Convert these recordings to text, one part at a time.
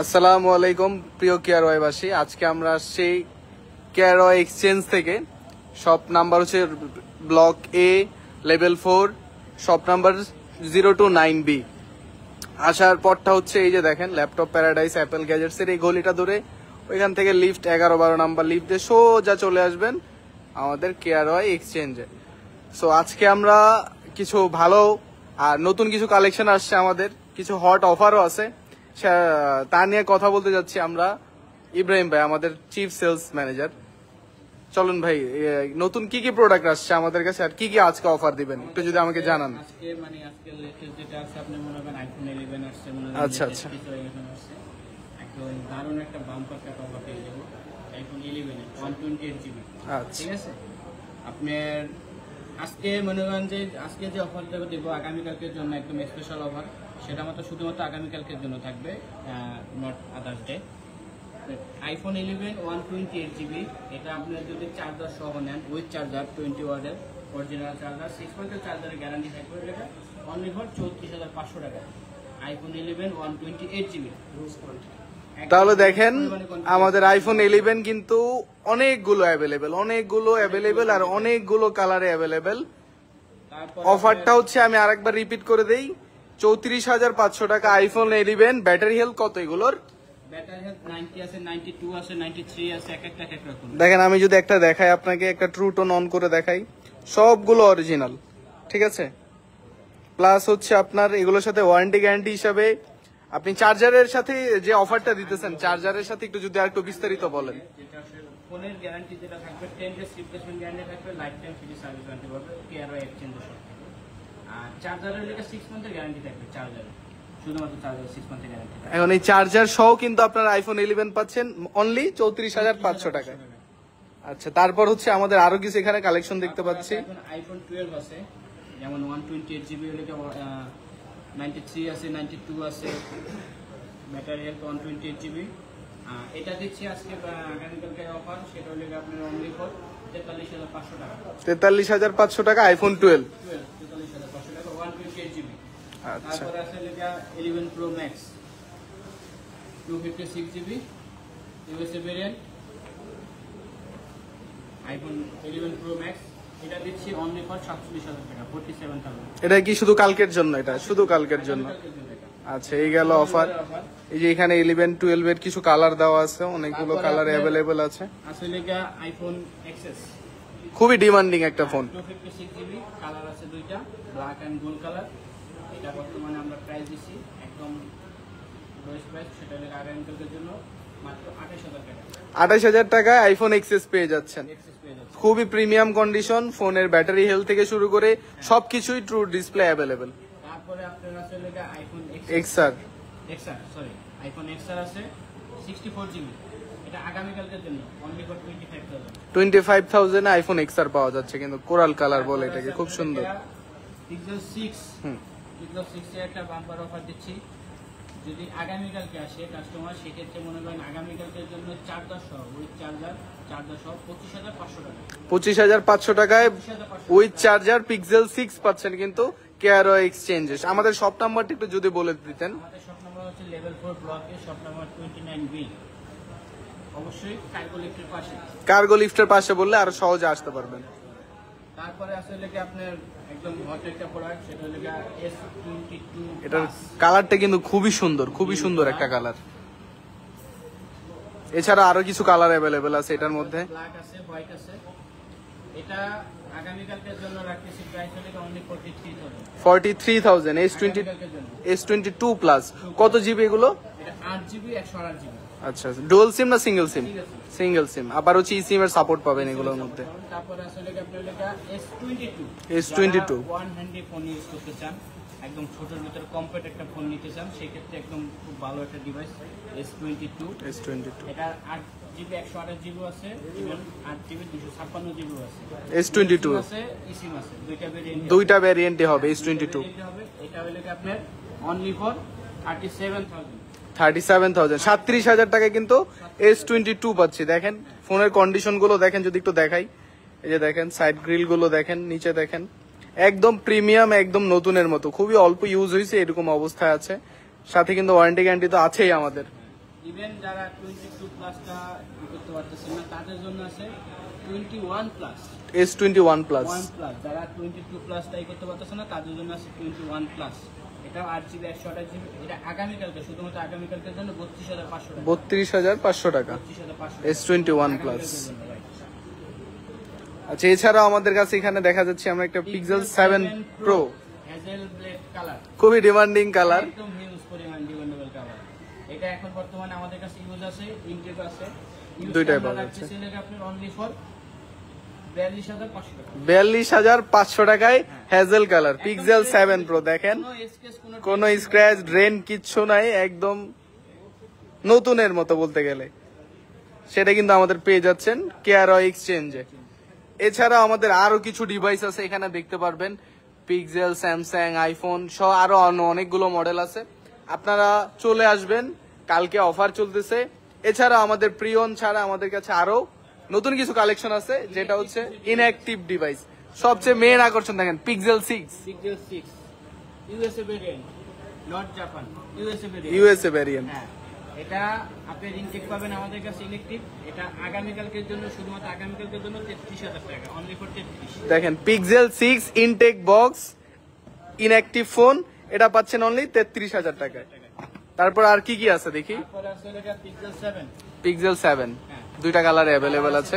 আসসালামু আলাইকুম প্রিয় কেয়ারওয়াইবাসী, আজকে আমরা আসছি কেয়ারওয়াই এক্সচেঞ্জ থেকে। শপ নাম্বার হচ্ছে ব্লক এ লেভেল 4, শপ নাম্বার 029B। আসার পরটা হচ্ছে এই যে দেখেন ল্যাপটপ প্যারাডাইস অ্যাপেল গ্যাজেটসের এই গলিটা ধরে ওইখান থেকে লিফট 11-12 নাম্বার লিফট দিয়ে সোজা চলে আসবেন আমাদের কেয়ারওয়াই এক্সচেঞ্জে। সো আজকে আমরা কিছু ভালো আর নতুন কিছু কালেকশন আসছে, আমাদের কিছু হট অফারও আছে, তা নিয়ে কথা বলতে যাচ্ছি আমরা। ইব্রাহিম ভাই আমাদের চিফ সেলস ম্যানেজার, চলুন ভাই নতুন কি কি প্রোডাক্ট আসছে আমাদের কাছে আর কি কি আজকে অফার দিবেন একটু যদি আমাকে জানান। আজকে লেটেস্ট যেটা আছে আপনি মনে করেন আইফোন 11 আসছে, মনে করেন আচ্ছা আচ্ছা আসছে একদম দারুণ একটা বাম্পার টাকা অফার পেয়ে যাবো আইফোন 11 128GB। আচ্ছা ঠিক আছে, আপনার আজকে মনে করেন যে আজকে যে অফারটা দেবো আগামীকালকের জন্য একদম স্পেশাল অফার, সেটা মাত্র শুধুমাত্র আগামীকালকের জন্য থাকবে, not others day. IPhone 11 128GB, এটা আপনার যদি চার্জার সহ নেন উইথ চার্জার 20 ওয়াটের অরিজিনাল চার্জার 6 মান্থের চার্জারের গ্যারান্টি থাকবে, এটা অনলি ফর 34,500 টাকা। IPhone 11 128GB। তাহলে দেখেন আমাদের আইফোন 11 কিন্তু অনেকগুলো অ্যাভেলেবেল আর অনেকগুলো কালারে অ্যাভেলেবেল। অফারটা হচ্ছে আমি আরেকবার রিপিট করে দেই, 34,500 টাকা আইফোন 11। ব্যাটারি হেলথ কত এগুলোর? ব্যাটারি হেলথ 90 আছে, 92 আছে, 93 আছে, এক একটা এক রকম। দেখেন আমি যদি একটা দেখাই আপনাকে, একটা ট্রু টোন অন করে দেখাই, সবগুলো অরিজিনাল, ঠিক আছে। প্লাস হচ্ছে আপনার এগুলোর সাথে ওয়ারেন্টি গ্যারান্টি হিসাবে আপনি চার্জারের সাথে যে অফারটা দিতেছেন, চার্জারের সাথে একটু যদি আরেকটু বিস্তারিত বলেন। যেটা ফোনের গ্যারান্টি যেটা থাকবে 10 ডেজ রিপ্লেসমেন্ট গ্যারান্টি থাকবে, life time free service warranty পাবে কেয়ারওয়াই এক্সচেঞ্জের সাথে। আর চার্জারের লেগে 6 মান্থের গ্যারান্টি থাকবে, চার্জারে শুধুমাত্র চার্জার 6 মান্থের গ্যারান্টি। এখন এই চার্জার সহ কিন্তু আপনার আইফোন 11 পাচ্ছেন অনলি 34,500 টাকায়। আচ্ছা, তারপর হচ্ছে আমাদের আরো কিছু এখানে কালেকশন দেখতে পাচ্ছি। আইফোন 12 আছে, যেমন 128GB হলে 93 আছে, 92 আছে, ব্যাটারি হেলথ 128GB। এটা দিচ্ছি আজকে আগামীকালকে অফার, সেটা হলে আপনার অনলি ফর 43,500 টাকা। 43,500 টাকা আইফোন 12, 43,500 টাকা 128GB। আচ্ছা তারপরে আছে লেখা 11 Pro Max 256GB USA variant iPhone 11 Pro Max, এটা দিচ্ছি অনলি ফর 47,000 টাকা, 47,000। এটা কি শুধু কালকের জন্য? এটা শুধু কালকের জন্য। আচ্ছা, এই গেল অফার। এই যে এখানে 11-12 এর কিছু কালার দেওয়া আছে, অনেকগুলো কালার অ্যাভেলেবেল আছে। আসলে লেখা আইফোন এক্সএস, খুবই ডিমান্ডিং একটা ফোন। 256GB, কালার আছে দুইটা, ব্ল্যাক এন্ড গোল্ড কালার। এটা বর্তমানে আমরা প্রাইস দিচ্ছি একদম লোয়েস্ট প্রাইস, সেটা লেখা আগামীকালকের জন্য মাত্র 28,000 টাকা। 28,000 টাকায় আইফোন এক্সএস পেয়ে যাচ্ছেন। এক্সএস পেয়ে যাচ্ছে, খুবই প্রিমিয়াম কন্ডিশন, ফোনের ব্যাটারি হেলথ থেকে শুরু করে সবকিছুই ট্রু ডিসপ্লে অ্যাভেলেবেল। তারপরে আপনার আছে লেখা আইফোন এক্সআর, আইফোন এক্সআর আছে 64GB, এটা আগামীকালকের জন্য অনলি ফর 25,000 আইফোন এক্সআর পাওয়া যাচ্ছে, কিন্তু কোরাল কালার বলে এটাকে, খুব সুন্দর। পিক্সেল 6 এর একটা বাম্পার অফার দিচ্ছি, যদি আগামীকালকে আসে কাস্টমার, সেক্ষেত্রে মনে করেন আগামীকালকের জন্য চার্জার সহ উইথ চার্জার সহ 25,500 টাকা। 25,500 টাকায় উইথ চার্জার পিক্সেল 6 পাচ্ছেন কিন্তু কেয়ারওয়াই এক্সচেঞ্জে। আমাদের শপ নাম্বারটা একটু যদি বলে দিতেন। আমাদের শপ নাম্বার হচ্ছে লেভেল 4 ব্লকে, শপ নাম্বার 29B, অবশ্যই কার্গো লিফটের পাশে। কার্গো লিফটের পাশে বললে আরো সহজে আসতে পারবেন। তারপরে আসলে কি আপনার একদম হট একটা প্রোডাক্ট, সেটা হলো S22। এটার কালারটা কিন্তু খুবই সুন্দর একটা কালার। এছাড়া আরো কিছু কালার অ্যাভেলেবেল আছে এটার মধ্যে, ব্ল্যাক আছে, হোয়াইট আছে। এটা আগামীকালকের জন্য রাখতেছি প্রাইস হলো অনলি 43,000। S22 প্লাস কত জিবি এগুলো? এটা 8GB 128GB। আচ্ছা, ডুয়াল সিম না সিঙ্গেল সিম? সিঙ্গেল সিম। আবার হচ্ছে ই সিম এর সাপোর্ট পাবেন এগুলোর মধ্যে। তারপরে আসলে আপনার লেখা S22 one handy phone use করতে চান, একদম ছোটর ভিতরে কম্প্যাক্ট একটা ফোন নিতে চান, সেক্ষেত্রে একদম খুব ভালো একটা ডিভাইস S22। এটা 8GB 128GB আছে, এবং 8GB 256GB আছে। S22 আছে, eSIM আছে, দুইটা ভ্যারিয়েন্টই হবে S22। এটা হলো আপনার অনলি ফর 37,000। 37,000 টাকায় কিন্তু S22 পাচ্ছি। দেখেন ফোনের কন্ডিশন গুলো দেখেন, যদি একটু দেখাই। এই যে দেখেন সাইড গ্রিল গুলো দেখেন, নিচে দেখেন, একদম প্রিমিয়াম, একদম নতুনের মতো। খুবই অল্প ইউজ হয়েছে এরকম অবস্থায় আছে, সাথে কিন্তু ওয়ারেন্টি গ্যারান্টি তো আছেই আমাদের। ইভেন যারা 22 প্লাসটা করতে পারতেছেন না তাদের জন্য আছে 21 প্লাস S21 প্লাস 1 প্লাস, যারা 22 প্লাসটাই করতে পারতেছে না তাদের জন্য আছে 21 প্লাস। এটা 8GB 128GB। এটা আগামীকালকে, শুধুমাত্র আগামীকালকের জন্য 32,500 টাকা। 32,500 টাকা 32,500 S21 প্লাস। আচ্ছা, এছাড়াও আমাদের কাছে এখানে দেখা যাচ্ছে আমরা একটা pixel 7 pro, hazel blade colour, খুবই ডিমান্ডিং কালার, একদম হিউজ পরিমাণ ডিমান্ডেবল কালার। এটা এখন বর্তমানে আমাদের কাছে ইউজ আছে, ইনটেক আছে, দুইটাই পাওয়া যাচ্ছে। আপনি অনলি ফর 42,500 টাকা। 42,500 টাকায় হ্যাজেল কালার পিক্সেল 7 প্রো। দেখেন কোনো স্ক্র্যাচ ড্রেন কিচ্ছু নাই, একদম নতুনের মতো বলতে গেলে। সেটা কিন্তু আমাদের পেয়ে যাচ্ছেন কেয়ারওয়ে এক্সচেঞ্জে। এছাড়া আমাদের আরো কিছু ডিভাইস আছে এখানে দেখতে পারবেন, পিক্সেল, স্যামসাং, আইফোন সহ আরো অনেকগুলো মডেল আছে। আপনারা চলে আসবেন, কালকে অফার চলতেছে। এছাড়া আমাদের প্রিয়ন ছাড়া আমাদের কাছে আরো নতুন কিছু কালেকশন আছে, যেটা হচ্ছে ইনঅ্যাক্টিভ ডিভাইস। সবচেয়ে মেন আকর্ষণ দেখেন pixel 6 USA variant, not Japan, USA variant. হ্যাঁ, এটা আপনি ইনটেক পাবেন আমাদের কাছে ইলেকট্রিক। এটা আগামীকালকের জন্য, শুধুমাত্র আগামীকালকের জন্য 33,000 টাকা, অনলি ফর 33। দেখেন pixel 6 intact box inactive phone, এটা পাচ্ছেন অনলি 33,000 টাকায়। তারপর আর কি কি আছে দেখি। তারপরে আছে এটা পিক্সেল 7। পিক্সেল 7 দুইটা কালারে অ্যাভেলেবেল আছে।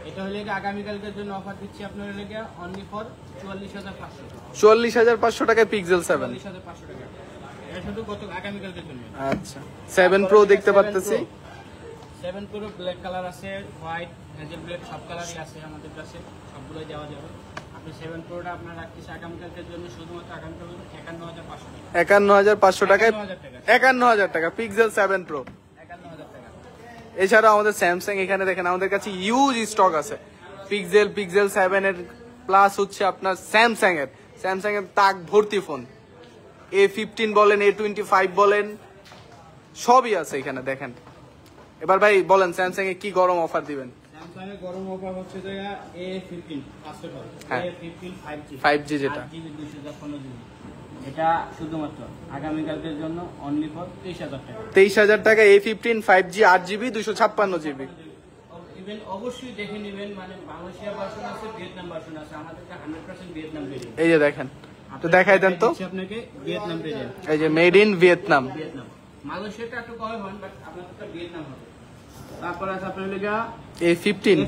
এটা হলে আগামীকালকের জন্য অফার দিচ্ছি আপনার লেগে অনলি ফর 44,500 টাকা। 44,500 টাকায় পিক্সেল 7। 44,500 টাকা। এটা শুধু গত আগামীকালকের জন্য। আচ্ছা, 7 প্রো দেখতে পাচ্তেছি। 7 প্রো ব্ল্যাক কালার আছে, হোয়াইট, হ্যাজেল ব্লেড সব কালারই আছে আমাদের কাছে, সবগুলোই দেওয়া যাবে। আপনি 7 প্রোটা আপনার রাখতেছি আগামীকালকের জন্য, শুধুমাত্র আগামীকাল 51,500 টাকা। 51,500 টাকায় 51,000 টাকা পিক্সেল 7 প্রো। 51,000 টাকা। এছাড়া আমাদের স্যামসাং এখানে দেখেন আমাদের কাছে ইউজ স্টক আছে। পিক্সেল 7 এর প্লাস হচ্ছে আপনার স্যামসাং এর তাক ভর্তি ফোন, A15 বলেন, A25 বলেন, সবই আছে এখানে দেখেন। এবার ভাই বলেন স্যামসাং এ কি গরম অফার দিবেন? স্যামসাং এর গরম অফার হচ্ছে যে A15 ফার্স্ট অফ অল, হ্যাঁ। A15 5G 5G যেটা 8GB 215GB। এটা শুধুমাত্র আগামীকালকের জন্য অনলি ফর 23,000 টাকা। 23,000 টাকা A15 5G 8GB 256GB। Even অবশ্যই দেখে নেবেন, মানে মালয়েশিয়া ভার্সন আছে, ভিয়েতনাম ভার্সন আছে, আমাদের 100% ভিয়েতনাম ভেরিয়েন্ট। এই যে দেখেন, তো দেখাই দেন তো। আপনাকে ভিয়েতনাম ভেরিয়েন্ট, এই যে মেড ইন ভিয়েতনাম। মালয়েশিয়াটা একটু কম হয়, বাট আপনারটা ভিয়েতনাম হবে। তারপর আছে আপনার লেগা A15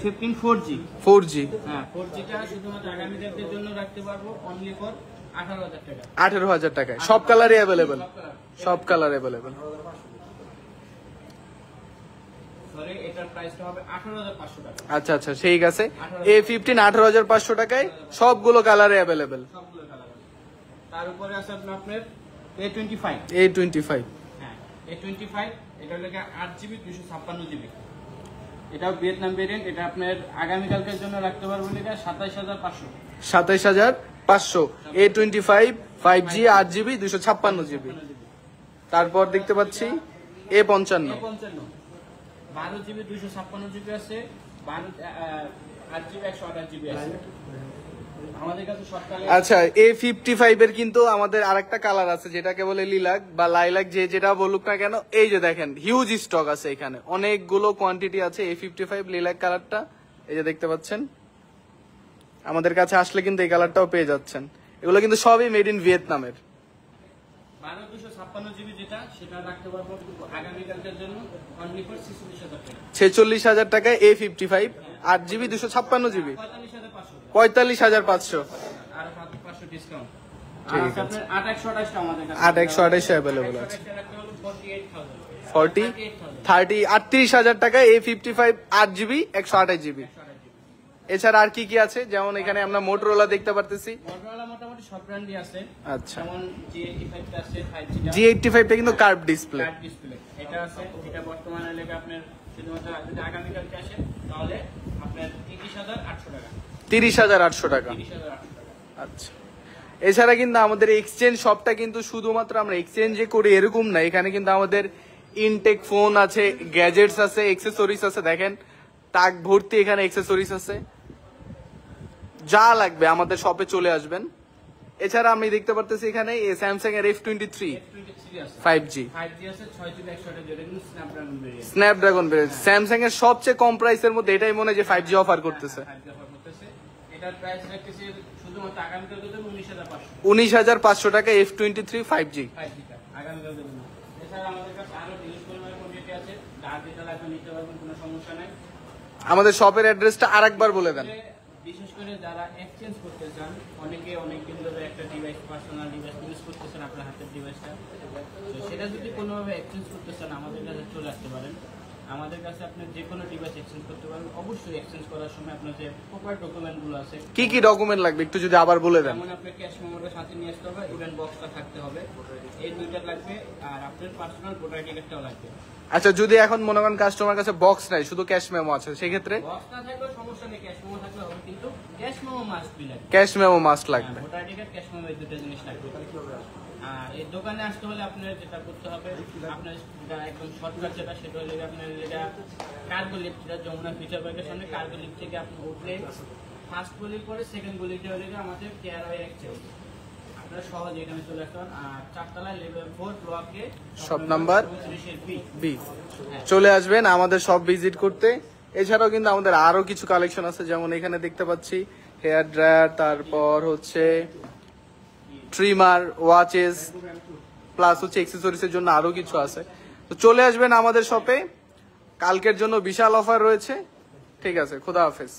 4G। 4G হ্যাঁ, 4Gটা শুধুমাত্র আগামীকালকের জন্য রাখতে পারবো অনলি ফর 18,000 টাকা। 18,000 টাকায় সব কালারই অ্যাভেলেবেল, সব কালার অ্যাভেলেবেল। সরি, এটার প্রাইসটা হবে 18,500 টাকা। আচ্ছা আচ্ছা, ঠিক আছে। A15 18,500 টাকায় সবগুলো কালারে অ্যাভেলেবেল। সবগুলো কালার। তার উপরে আছে আপনার A25। A25 হ্যাঁ, A25 এটা হলো 8GB 256GB। এটাও ভিয়েতনাম ভেরিয়েন্ট। এটা আপনার আগামীকালকের জন্য রাখতে পারবেন এটা 27,500। 27,500 A25 5G 8GB 256GB। তারপর দেখতে পাচ্ছি A55 12GB 256GB আছে, 8GB 128GB আছে আমাদের কাছে সব কালার। আচ্ছা, A55 এর কিন্তু আমাদের আরেকটা কালার আছে যেটাকে বলে লিলাক বা লাইলাক, যে যেটা বলুক না কেন। এই যে দেখেন হিউজ স্টক আছে এখানে, অনেকগুলো কোয়ান্টিটি আছে A55 লিলাক কালারটা। এই যে দেখতে পাচ্ছেন, আমাদের কাছে আসলে কিন্তু এই কালারটাও পেয়ে যাচ্ছেন। এগুলো কিন্তু সবই মেড ইন ভিয়েতনামের। 12,256GB যেটা, সেটা রাখতে পারবো আগামীকালকের জন্য অনলি ফর 46,000 টাকা। 46,000 টাকায় A55 8GB 256GB 45,500 45,500। আর 500 ডিসকাউন্ট। ঠিক আর আছে। আপনার 8,128 টা আমাদের কাছে 8,128 অ্যাভেলেবল আছে। 48,000 38,000 টাকায় A55 8GB 128GB। এছাড়া আর কি কি আছে? যেমন এখানে আমরা মোটরোলা দেখতে পারতেছি। মোটরোলা মোটামুটি সব ব্র্যান্ডই আছে। আচ্ছা, যেমন G85 টা আছে, 5G টা, G85 টা কিন্তু কার্ভ ডিসপ্লে। ফ্ল্যাট ডিসপ্লে এটা আছে। এটা বর্তমানে লেগে আপনার শুধুমাত্র যদি আগামীকালকে আসে তাহলে আপনার 30,800 টাকা। 30,800 টাকা। 30,800 টাকা। আচ্ছা, এছাড়া কিন্তু আমাদের এক্সচেঞ্জ শপটা কিন্তু শুধুমাত্র আমরা এক্সচেঞ্জে করি এরকম না, এখানে কিন্তু আমাদের ইনটেক ফোন আছে, গ্যাজেটস আছে, অ্যাক্সেসরিজ আছে। দেখেন তাক ভর্তি এখানে অ্যাক্সেসরিজ আছে। যা লাগবে আমাদের শপে চলে আসবেন। এছাড়া আমি দেখতে পারতেছি এখানে স্যামসাং এর F23 5G 5G আছে 6GB 128GB এটা কিন্তু স্ন্যাপড্রাগন ভেরিয়েন্ট। স্ন্যাপড্রাগন স্যামসাং এর সবচেয়ে কম প্রাইসের মধ্যে এটাই মনে হয় যে 5G অফার করতেছে। 5G অফার করতেছে। এটার প্রাইস রাখতেছে শুধুমাত্র আগামীকালকের জন্য 19,500 19,500 টাকা F23 5G। 5G টা আগামীকালকের জন্য। এছাড়া আমাদের কাছে আরো ডিলিট পরিমাণের কোয়ান্টিটি আছে, যার যেটা লাগবে নিতে পারবেন, কোনো সমস্যা নাই। আমাদের শপের অ্যাড্রেসটা আরেকবার বলে দেন। বিশেষ করে যারা এক্সচেঞ্জ করতে চান, অনেকে অনেকদিন ধরে একটা ডিভাইস, পার্সোনাল ডিভাইস ইউজ করতেছেন, আপনার হাতের ডিভাইসটা, তো সেটা যদি কোনোভাবে এক্সচেঞ্জ করতে চান আমাদের কাছে চলে আসতে পারেন। আমাদের কাছে আপনি যে কোনো ডিভাইস এক্সচেঞ্জ করতে পারেন। অবশ্যই এক্সচেঞ্জ করার সময় আপনার যে প্রপার ডকুমেন্টগুলো আছে, কি কি ডকুমেন্ট লাগবে একটু যদি আবার বলে দেন। যেমন আপনার ক্যাশ মেমোটা সাথে নিয়ে আসতে হবে, ইভেন্ট বক্সটা থাকতে হবে, এই দুইটা লাগবে, আর আপনার পার্সোনাল ভোটার টিকেটটাও লাগবে। আচ্ছা, যদি এখন মনে করেন কাস্টমার কাছে বক্স নাই, শুধু ক্যাশ মেমো আছে, সেক্ষেত্রে বক্স না থাকলেও সমস্যা নেই, ক্যাশ মেমো থাকলে হবে, কিন্তু ক্যাশ মেমো মাস্ট বি লাগবে। ক্যাশ মেমো মাস্ট লাগবে। ভোটার টিকেট, ক্যাশ মেমো, এই দুটো জিনিস লাগবে। আর এই দোকানে আসতে হলে আপনার যেটা করতে হবে, আপনার যেটা একদম শর্টকাট যেটা, সেটা হলে আপনার যেটা কার্গো লিফট, যেটা যমুনা ফিউচার পার্কের সামনে কার্গো লিফট থেকে আপনি উঠলে ফার্স্ট গলির পরে সেকেন্ড গলিটা হলে আমাদের কেয়ারওয়ে এক্সচেঞ্জ। আপনারা সহজে এখানে চলে আসতে পারেন। আর 4 তলায় লেভেল 4 ব্লকে শপ নাম্বার B। চলে আসবেন আমাদের সব ভিজিট করতে। এছাড়াও কিন্তু আমাদের আরো কিছু কালেকশন আছে, যেমন এখানে দেখতে পাচ্ছি হেয়ার ড্রায়ার, তারপর হচ্ছে ট্রিমার, ওয়াচেস, প্লাস হচ্ছে অ্যাক্সেসরিজ এর জন্য আরো কিছু আছে। তো চলে আসবেন আমাদের শপে, কালকের জন্য বিশাল অফার রয়েছে। ঠিক আছে, খোদা হাফেজ।